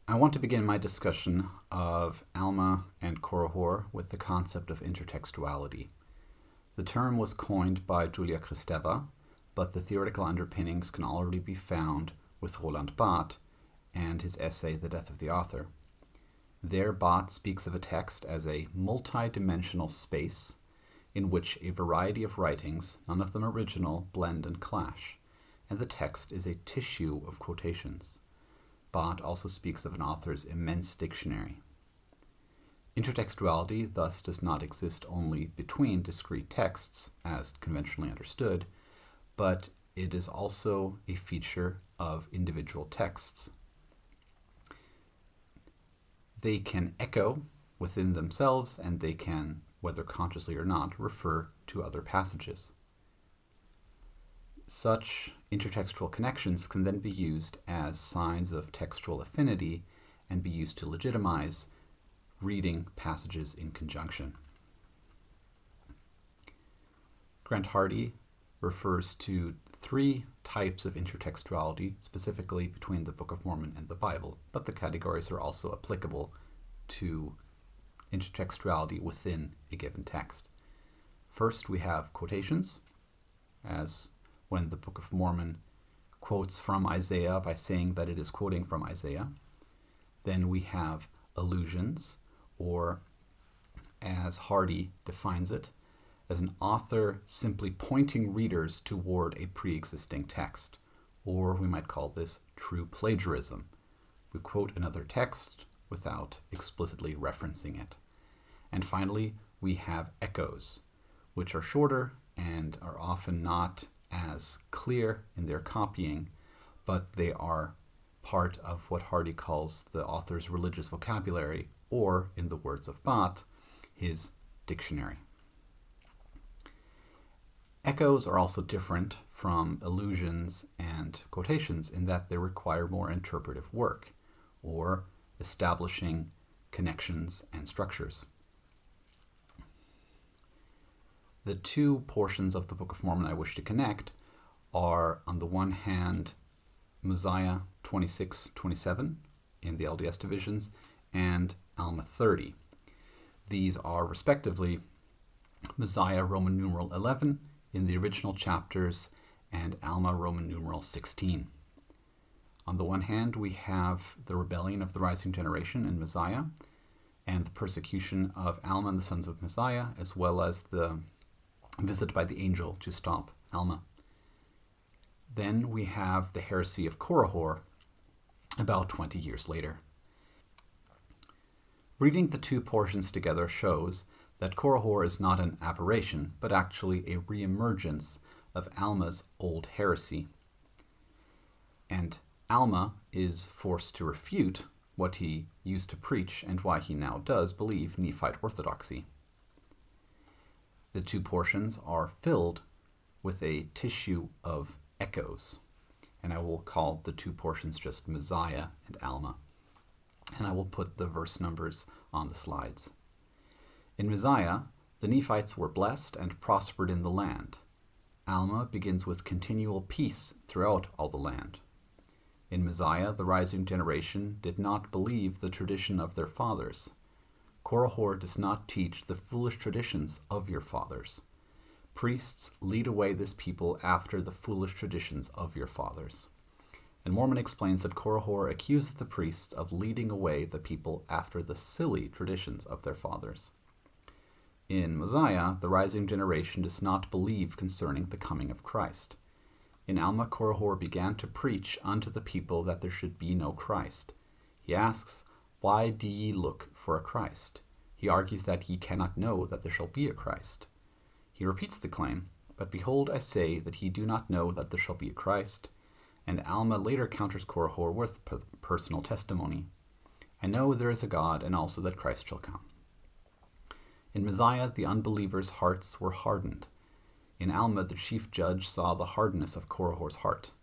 I want to begin my discussion of Alma and Korrahor with the concept of intertextuality. The term was coined by Julia Kristeva, but the theoretical underpinnings can already be found with Roland Barthes and his essay The Death of the Author. There, Barthes speaks of a text as a multi-dimensional space in which a variety of writings, none of them original, blend and clash, and the text is a tissue of quotations. Barthes also speaks of an author's immense dictionary. Intertextuality thus does not exist only between discrete texts, as conventionally understood, but it is also a feature of individual texts. They can echo within themselves, and they can, whether consciously or not, refer to other passages. Such intertextual connections can then be used as signs of textual affinity and be used to legitimize reading passages in conjunction. Grant Hardy refers to three types of intertextuality, specifically between the Book of Mormon and the Bible, but the categories are also applicable to intertextuality within a given text. First, we have quotations, as when the Book of Mormon quotes from Isaiah by saying that it is quoting from Isaiah. Then we have allusions, or as Hardy defines it, as an author simply pointing readers toward a pre-existing text, or we might call this true plagiarism. We quote another text without explicitly referencing it. And finally, we have echoes, which are shorter and are often not as clear in their copying, but they are part of what Hardy calls the author's religious vocabulary, or, in the words of Barthes, his dictionary. Echoes are also different from allusions and quotations in that they require more interpretive work, or establishing connections and structures. The two portions of the Book of Mormon I wish to connect are, on the one hand, Mosiah 26-27 in the LDS divisions, and Alma 30. These are, respectively, Mosiah Roman numeral 11 in the original chapters and Alma Roman numeral 16. On the one hand, we have the rebellion of the rising generation in Mosiah and the persecution of Alma and the sons of Mosiah, as well as the visit by the angel to stop Alma. Then we have the heresy of Korihor about 20 years later. Reading the two portions together shows that Korihor is not an aberration, but actually a reemergence of Alma's old heresy. And Alma is forced to refute what he used to preach and why he now does believe Nephite orthodoxy. The two portions are filled with a tissue of echoes, and I will call the two portions just Mosiah and Alma, and I will put the verse numbers on the slides. In Mosiah, the Nephites were blessed and prospered in the land. Alma begins with continual peace throughout all the land. In Mosiah, the rising generation did not believe the tradition of their fathers. Korihor does not teach the foolish traditions of your fathers. Priests lead away this people after the foolish traditions of your fathers. And Mormon explains that Korihor accuses the priests of leading away the people after the silly traditions of their fathers. In Mosiah, the rising generation does not believe concerning the coming of Christ. In Alma, Korihor began to preach unto the people that there should be no Christ. He asks, "Why do ye look for a Christ?" He argues that ye cannot know that there shall be a Christ. He repeats the claim, "But behold, I say that ye do not know that there shall be a Christ." And Alma later counters Korihor with personal testimony. "I know there is a God, and also that Christ shall come." In Mosiah, the unbelievers' hearts were hardened. In Alma, the chief judge saw the hardness of Korihor's heart.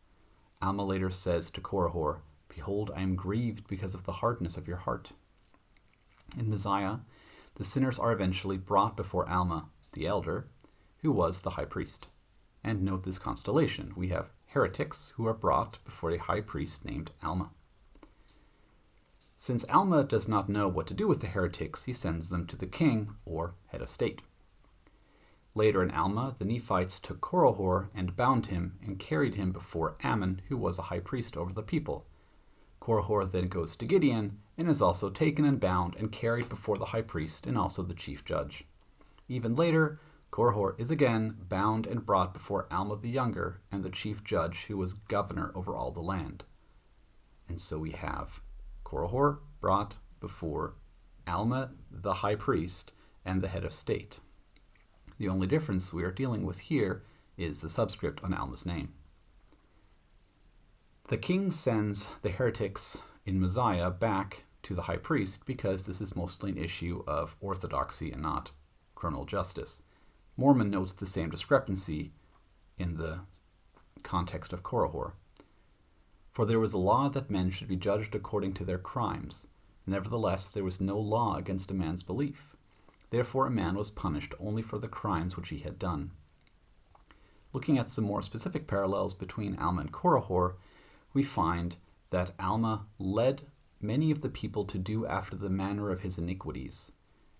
Alma later says to Korihor, "Behold, I am grieved because of the hardness of your heart." In Mosiah, the sinners are eventually brought before Alma, the elder, who was the high priest. And note this constellation. We have heretics who are brought before a high priest named Alma. Since Alma does not know what to do with the heretics, he sends them to the king, or head of state. Later in Alma, the Nephites took Korihor and bound him and carried him before Ammon, who was a high priest over the people. Korihor then goes to Gideon and is also taken and bound and carried before the high priest and also the chief judge. Even later, Korihor is again bound and brought before Alma the Younger and the chief judge, who was governor over all the land. And so we have Korihor brought before Alma the high priest and the head of state. The only difference we are dealing with here is the subscript on Alma's name. The king sends the heretics in Mosiah back to the high priest because this is mostly an issue of orthodoxy and not criminal justice. Mormon notes the same discrepancy in the context of Korihor. For there was a law that men should be judged according to their crimes. Nevertheless, there was no law against a man's belief. Therefore, a man was punished only for the crimes which he had done. Looking at some more specific parallels between Alma and Korihor, we find that Alma led many of the people to do after the manner of his iniquities,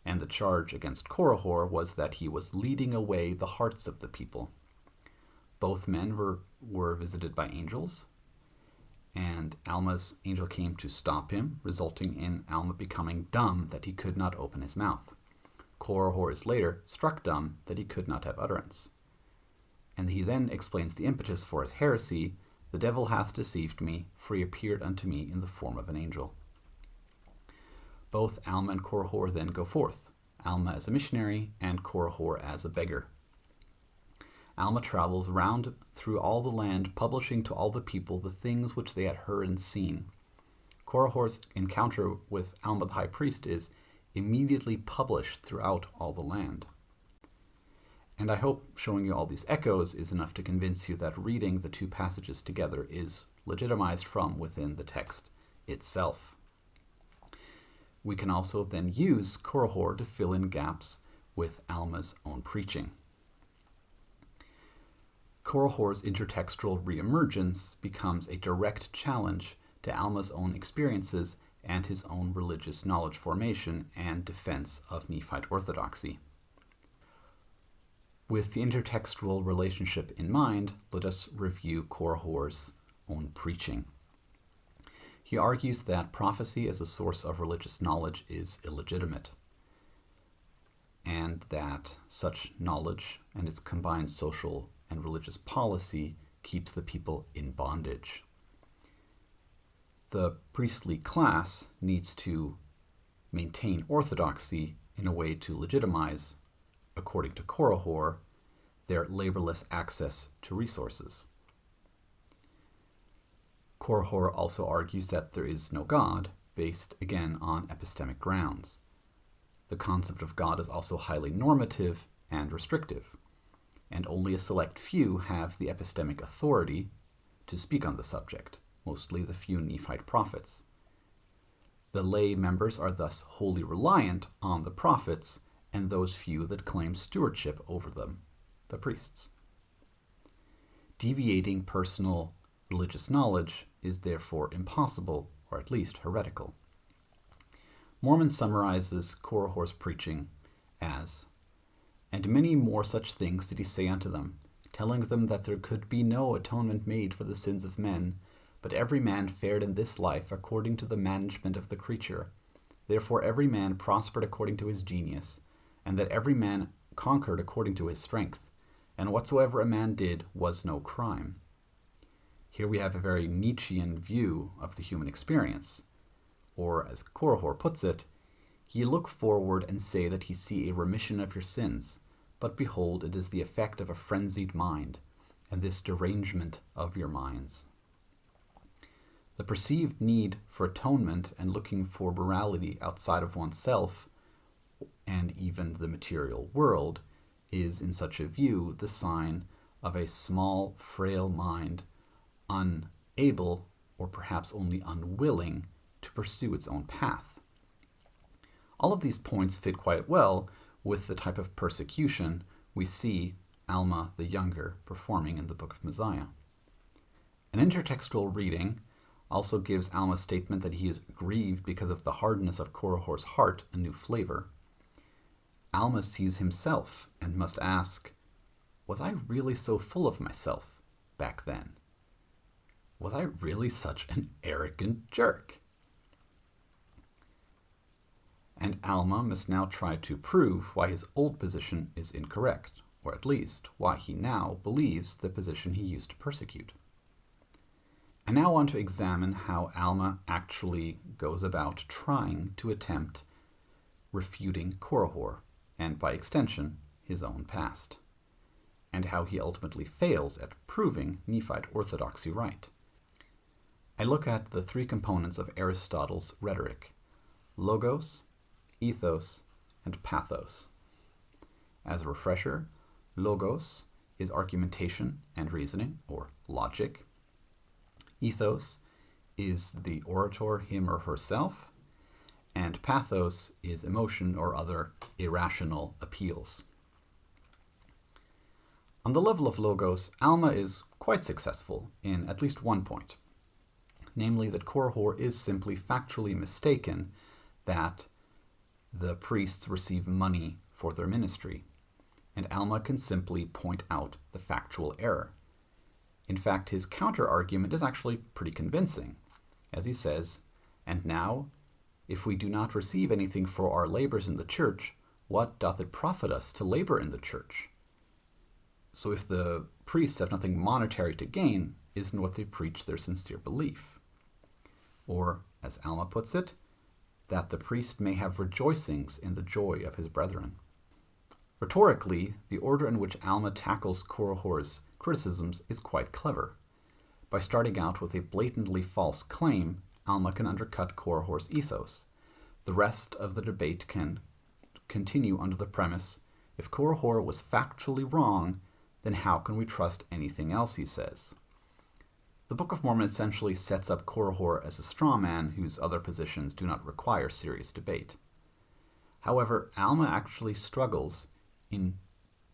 and the charge against Korihor was that he was leading away the hearts of the people. Both men were visited by angels, and Alma's angel came to stop him, resulting in Alma becoming dumb that he could not open his mouth. Korihor is later struck dumb that he could not have utterance. And he then explains the impetus for his heresy: "The devil hath deceived me, for he appeared unto me in the form of an angel." Both Alma and Korihor then go forth, Alma as a missionary and Korihor as a beggar. Alma travels round through all the land, publishing to all the people the things which they had heard and seen. Korihor's encounter with Alma the high priest is immediately published throughout all the land. And I hope showing you all these echoes is enough to convince you that reading the two passages together is legitimized from within the text itself. We can also then use Korihor to fill in gaps with Alma's own preaching. Korihor's intertextual reemergence becomes a direct challenge to Alma's own experiences and his own religious knowledge formation and defense of Nephite orthodoxy. With the intertextual relationship in mind, let us review Korihor's own preaching. He argues that prophecy as a source of religious knowledge is illegitimate, and that such knowledge and its combined social and religious policy keeps the people in bondage. The priestly class needs to maintain orthodoxy in a way to legitimize, according to Korihor, their laborless access to resources. Korihor also argues that there is no God, based again on epistemic grounds. The concept of God is also highly normative and restrictive, and only a select few have the epistemic authority to speak on the subject, mostly the few Nephite prophets. The lay members are thus wholly reliant on the prophets and those few that claim stewardship over them, the priests. Deviating personal religious knowledge is therefore impossible, or at least heretical. Mormon summarizes Korihor's preaching as, "And many more such things did he say unto them, telling them that there could be no atonement made for the sins of men, but every man fared in this life according to the management of the creature. Therefore every man prospered according to his genius, and that every man conquered according to his strength, and whatsoever a man did was no crime." Here we have a very Nietzschean view of the human experience, or as Korihor puts it, "Ye look forward and say that ye see a remission of your sins, but behold, it is the effect of a frenzied mind, and this derangement of your minds." The perceived need for atonement and looking for morality outside of oneself and even the material world is, in such a view, the sign of a small, frail mind, unable, or perhaps only unwilling, to pursue its own path. All of these points fit quite well with the type of persecution we see Alma the Younger performing in the Book of Mosiah. An intertextual reading also gives Alma's statement that he is grieved because of the hardness of Korihor's heart a new flavor. Alma sees himself and must ask, was I really so full of myself back then? Was I really such an arrogant jerk? And Alma must now try to prove why his old position is incorrect, or at least why he now believes the position he used to persecute. I now want to examine how Alma actually goes about trying to attempt refuting Korihor, and by extension, his own past, and how he ultimately fails at proving Nephite orthodoxy right. I look at the three components of Aristotle's rhetoric: logos, ethos, and pathos. As a refresher, logos is argumentation and reasoning, or logic. Ethos is the orator, him or herself, and pathos is emotion or other irrational appeals. On the level of logos, Alma is quite successful in at least one point, namely that Korihor is simply factually mistaken that the priests receive money for their ministry, and Alma can simply point out the factual error. In fact, his counter-argument is actually pretty convincing, as he says, "And now, if we do not receive anything for our labors in the church, what doth it profit us to labor in the church?" So if the priests have nothing monetary to gain, isn't what they preach their sincere belief? Or, as Alma puts it, that the priest may have rejoicings in the joy of his brethren. Rhetorically, the order in which Alma tackles Korihor's criticisms is quite clever. By starting out with a blatantly false claim, Alma can undercut Korihor's ethos. The rest of the debate can continue under the premise, if Korihor was factually wrong, then how can we trust anything else he says? The Book of Mormon essentially sets up Korihor as a straw man whose other positions do not require serious debate. However, Alma actually struggles in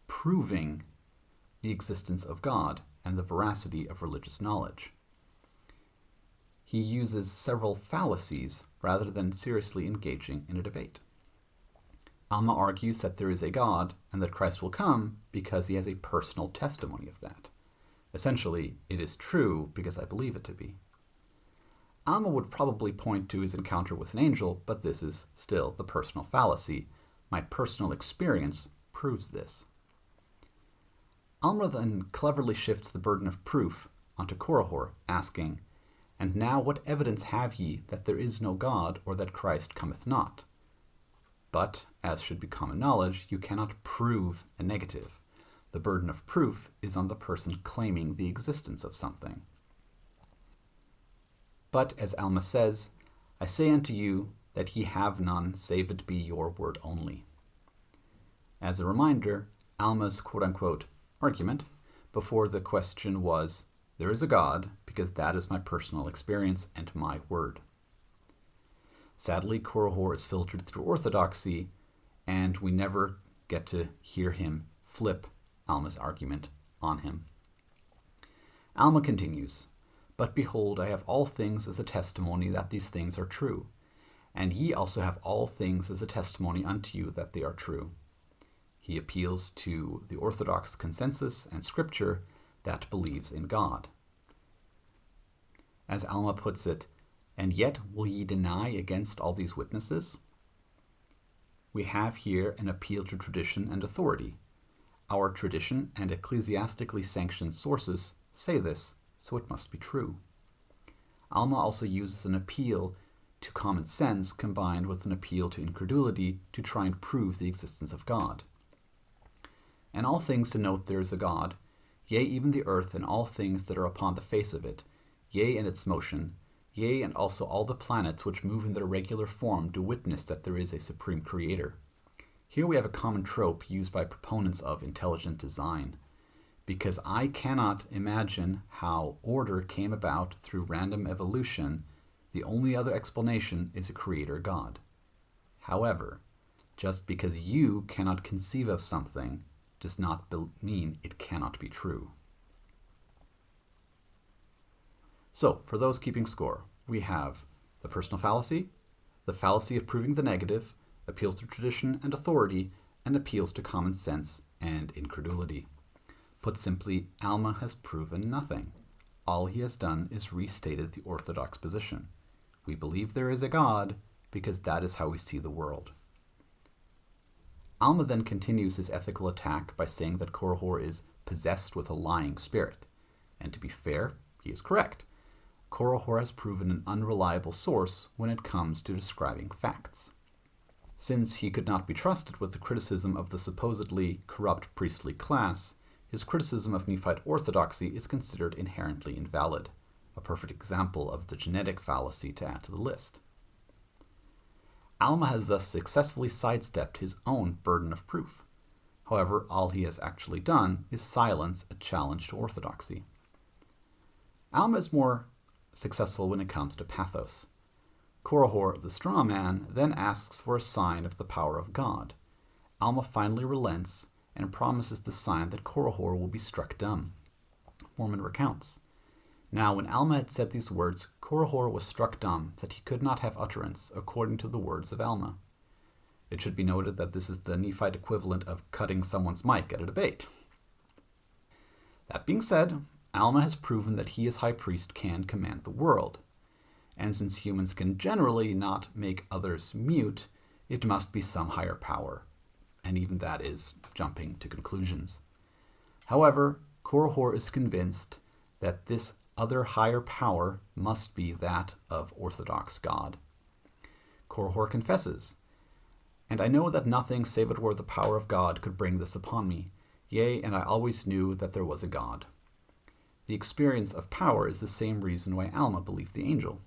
proving the existence of God and the veracity of religious knowledge. He uses several fallacies rather than seriously engaging in a debate. Alma argues that there is a God and that Christ will come because he has a personal testimony of that. Essentially, it is true because I believe it to be. Alma would probably point to his encounter with an angel, but this is still the personal fallacy. My personal experience proves this. Alma then cleverly shifts the burden of proof onto Korihor, asking, "And now what evidence have ye that there is no God, or that Christ cometh not?" But, as should be common knowledge, you cannot prove a negative. The burden of proof is on the person claiming the existence of something. But, as Alma says, "I say unto you that ye have none, save it be your word only." As a reminder, Alma's quote-unquote argument before the question was, "There is a God, because that is my personal experience and my word." Sadly, Korihor is filtered through orthodoxy, and we never get to hear him flip Alma's argument on him. Alma continues, "But behold, I have all things as a testimony that these things are true, and ye also have all things as a testimony unto you that they are true." He appeals to the Orthodox consensus and scripture that believes in God. As Alma puts it, "And yet will ye deny against all these witnesses?" We have here an appeal to tradition and authority. Our tradition and ecclesiastically sanctioned sources say this, so it must be true. Alma also uses an appeal to common sense combined with an appeal to incredulity to try and prove the existence of God. "And all things denote there is a God, yea, even the earth and all things that are upon the face of it, yea, and its motion, yea, and also all the planets which move in their regular form do witness that there is a supreme creator." Here we have a common trope used by proponents of intelligent design, because I cannot imagine how order came about through random evolution. The only other explanation is a creator God. However, just because you cannot conceive of something does not mean it cannot be true. So, for those keeping score, we have the personal fallacy, the fallacy of proving the negative, appeals to tradition and authority, and appeals to common sense and incredulity. Put simply, Alma has proven nothing. All he has done is restated the orthodox position. We believe there is a God because that is how we see the world. Alma then continues his ethical attack by saying that Korihor is possessed with a lying spirit. And to be fair, he is correct. Korihor has proven an unreliable source when it comes to describing facts. Since he could not be trusted with the criticism of the supposedly corrupt priestly class, his criticism of Nephite orthodoxy is considered inherently invalid, a perfect example of the genetic fallacy to add to the list. Alma has thus successfully sidestepped his own burden of proof. However, all he has actually done is silence a challenge to orthodoxy. Alma is more successful when it comes to pathos. Korihor, the straw man, then asks for a sign of the power of God. Alma finally relents and promises the sign that Korihor will be struck dumb. Mormon recounts, "Now when Alma had said these words, Korihor was struck dumb, that he could not have utterance, according to the words of Alma." It should be noted that this is the Nephite equivalent of cutting someone's mic at a debate. That being said, Alma has proven that he as high priest can command the world. And since humans can generally not make others mute, it must be some higher power. And even that is jumping to conclusions. However, Korihor is convinced that this other higher power must be that of Orthodox God. Korihor confesses, "And I know that nothing save it were the power of God could bring this upon me. Yea, and I always knew that there was a God." The experience of power is the same reason why Alma believed the angel.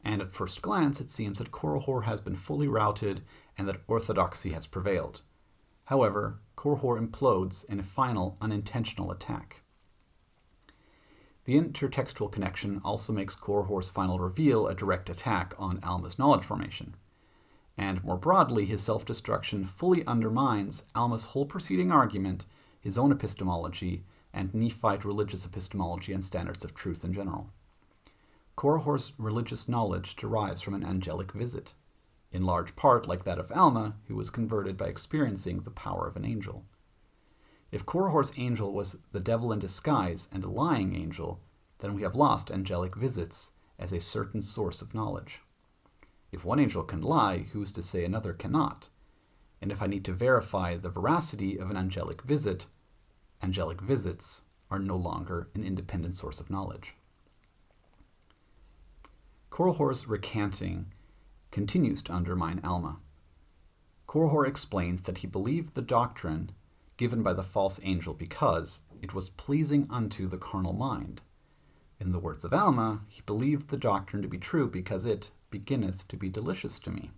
And at first glance, it seems that Korihor has been fully routed and that orthodoxy has prevailed. However, Korihor implodes in a final unintentional attack. The intertextual connection also makes Korihor's final reveal a direct attack on Alma's knowledge formation. And more broadly, his self-destruction fully undermines Alma's whole preceding argument, his own epistemology, and Nephite religious epistemology and standards of truth in general. Korihor's religious knowledge derives from an angelic visit, in large part like that of Alma, who was converted by experiencing the power of an angel. If Korihor's angel was the devil in disguise and a lying angel, then we have lost angelic visits as a certain source of knowledge. If one angel can lie, who's to say another cannot? And if I need to verify the veracity of an angelic visit, angelic visits are no longer an independent source of knowledge. Korihor's recanting continues to undermine Alma. Korihor explains that he believed the doctrine given by the false angel because it was pleasing unto the carnal mind. In the words of Alma, he believed the doctrine to be true because it beginneth to be delicious to me.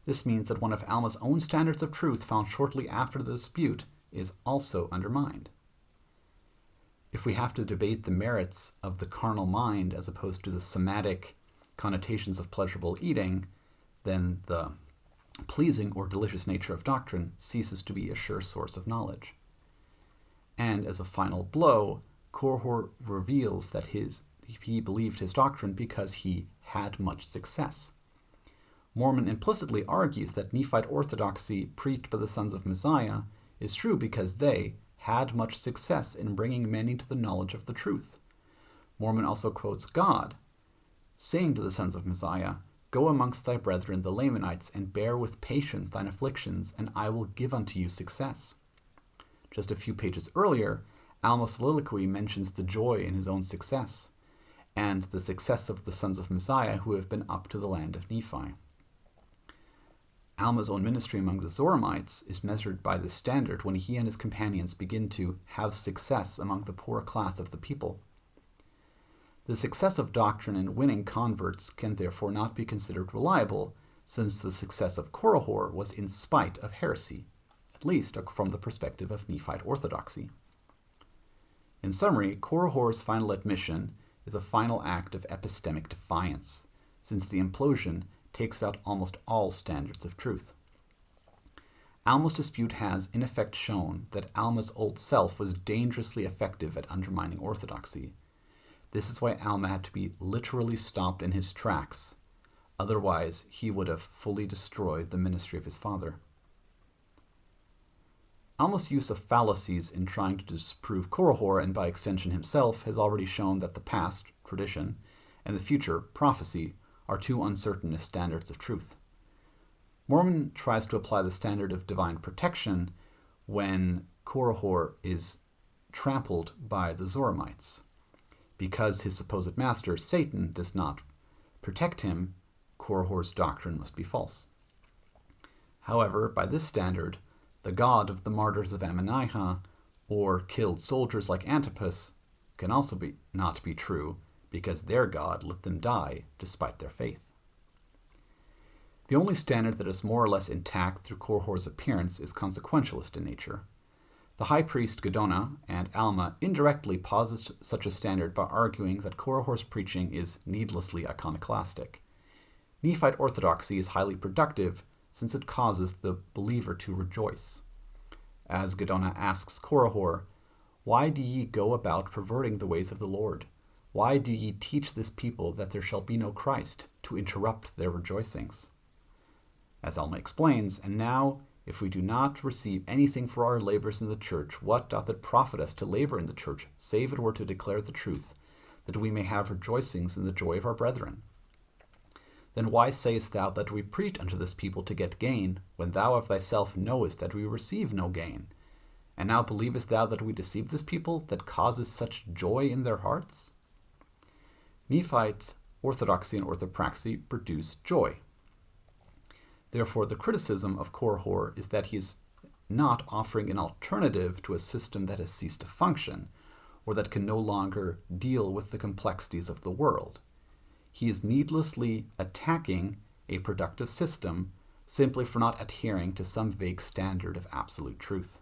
This means that one of Alma's own standards of truth found shortly after the dispute is also undermined. If we have to debate the merits of the carnal mind as opposed to the somatic connotations of pleasurable eating, then the pleasing or delicious nature of doctrine ceases to be a sure source of knowledge. And as a final blow, Korihor reveals that he believed his doctrine because he had much success. Mormon implicitly argues that Nephite orthodoxy preached by the sons of Messiah is true because they had much success in bringing many to the knowledge of the truth. Mormon also quotes God, saying to the sons of Messiah, "Go amongst thy brethren the Lamanites, and bear with patience thine afflictions, and I will give unto you success." Just a few pages earlier, Alma's soliloquy mentions the joy in his own success, and the success of the sons of Messiah who have been up to the land of Nephi. Alma's own ministry among the Zoramites is measured by this standard when he and his companions begin to have success among the poor class of the people. The success of doctrine in winning converts can therefore not be considered reliable, since the success of Korihor was in spite of heresy, at least from the perspective of Nephite orthodoxy. In summary, Korihor's final admission is a final act of epistemic defiance, since the implosion takes out almost all standards of truth. Alma's dispute has, in effect, shown that Alma's old self was dangerously effective at undermining orthodoxy, This is why Alma had to be literally stopped in his tracks. Otherwise, he would have fully destroyed the ministry of his father. Alma's use of fallacies in trying to disprove Korihor, and by extension himself, has already shown that the past, tradition, and the future, prophecy, are too uncertain as standards of truth. Mormon tries to apply the standard of divine protection when Korihor is trampled by the Zoramites. Because his supposed master, Satan, does not protect him, Korihor's doctrine must be false. However, by this standard, the god of the martyrs of Ammonihah, or killed soldiers like Antipas, can also not be true, because their god let them die despite their faith. The only standard that is more or less intact through Korihor's appearance is consequentialist in nature. The high priest Gedona and Alma indirectly posit such a standard by arguing that Korihor's preaching is needlessly iconoclastic. Nephite orthodoxy is highly productive since it causes the believer to rejoice. As Gedona asks Korihor, "Why do ye go about perverting the ways of the Lord? Why do ye teach this people that there shall be no Christ, to interrupt their rejoicings?" As Alma explains, "And now, if we do not receive anything for our labors in the church, what doth it profit us to labor in the church, save it were to declare the truth, that we may have rejoicings in the joy of our brethren? Then why sayest thou that we preach unto this people to get gain, when thou of thyself knowest that we receive no gain? And now believest thou that we deceive this people, that causes such joy in their hearts?" Nephite orthodoxy and orthopraxy produce joy. Therefore, the criticism of Korihor is that he is not offering an alternative to a system that has ceased to function, or that can no longer deal with the complexities of the world. He is needlessly attacking a productive system simply for not adhering to some vague standard of absolute truth.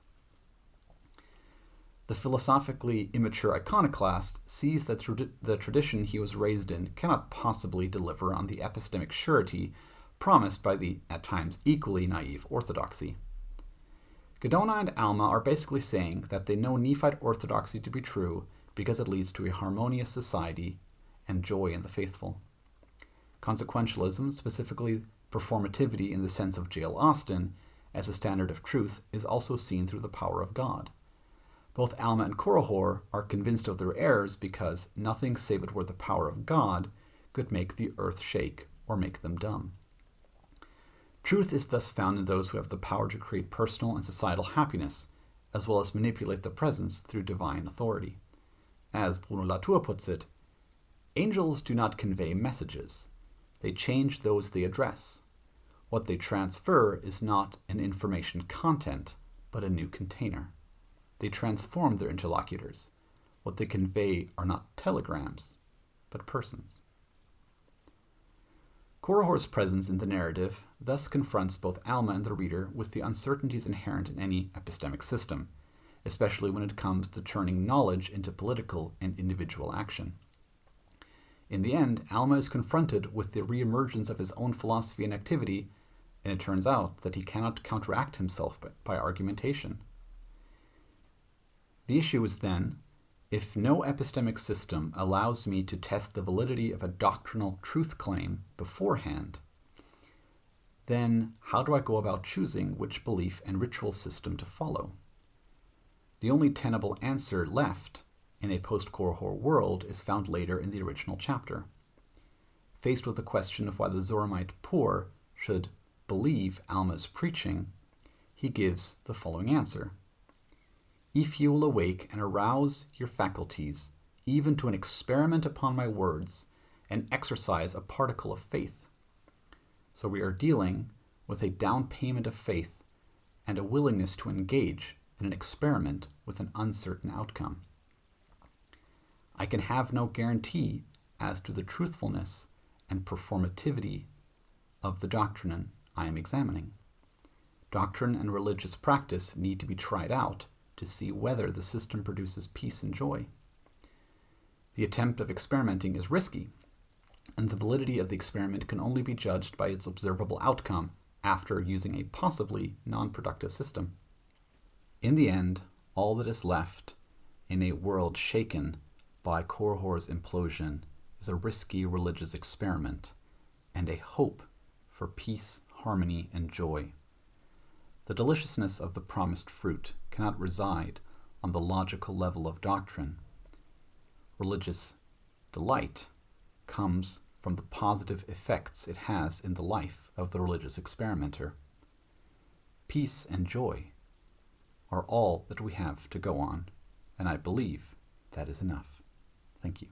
The philosophically immature iconoclast sees that the tradition he was raised in cannot possibly deliver on the epistemic surety promised by the, at times, equally naive orthodoxy. Gedona and Alma are basically saying that they know Nephite orthodoxy to be true because it leads to a harmonious society and joy in the faithful. Consequentialism, specifically performativity in the sense of J.L. Austin, as a standard of truth, is also seen through the power of God. Both Alma and Korihor are convinced of their errors because nothing save it were the power of God could make the earth shake or make them dumb. Truth is thus found in those who have the power to create personal and societal happiness, as well as manipulate the presence through divine authority. As Bruno Latour puts it, "Angels do not convey messages. They change those they address. What they transfer is not an information content, but a new container. They transform their interlocutors. What they convey are not telegrams, but persons." Korihor's presence in the narrative thus confronts both Alma and the reader with the uncertainties inherent in any epistemic system, especially when it comes to turning knowledge into political and individual action. In the end, Alma is confronted with the reemergence of his own philosophy and activity, and it turns out that he cannot counteract himself by argumentation. The issue is then, if no epistemic system allows me to test the validity of a doctrinal truth claim beforehand, then how do I go about choosing which belief and ritual system to follow? The only tenable answer left in a post-Korihor world is found later in the original chapter. Faced with the question of why the Zoramite poor should believe Alma's preaching, he gives the following answer: "If you will awake and arouse your faculties, even to an experiment upon my words, and exercise a particle of faith." So we are dealing with a down payment of faith and a willingness to engage in an experiment with an uncertain outcome. I can have no guarantee as to the truthfulness and performativity of the doctrine I am examining. Doctrine and religious practice need to be tried out to see whether the system produces peace and joy. The attempt of experimenting is risky, and the validity of the experiment can only be judged by its observable outcome after using a possibly non-productive system. In the end, all that is left in a world shaken by Korihor's implosion is a risky religious experiment and a hope for peace, harmony, and joy. The deliciousness of the promised fruit cannot reside on the logical level of doctrine. Religious delight comes from the positive effects it has in the life of the religious experimenter. Peace and joy are all that we have to go on, and I believe that is enough. Thank you.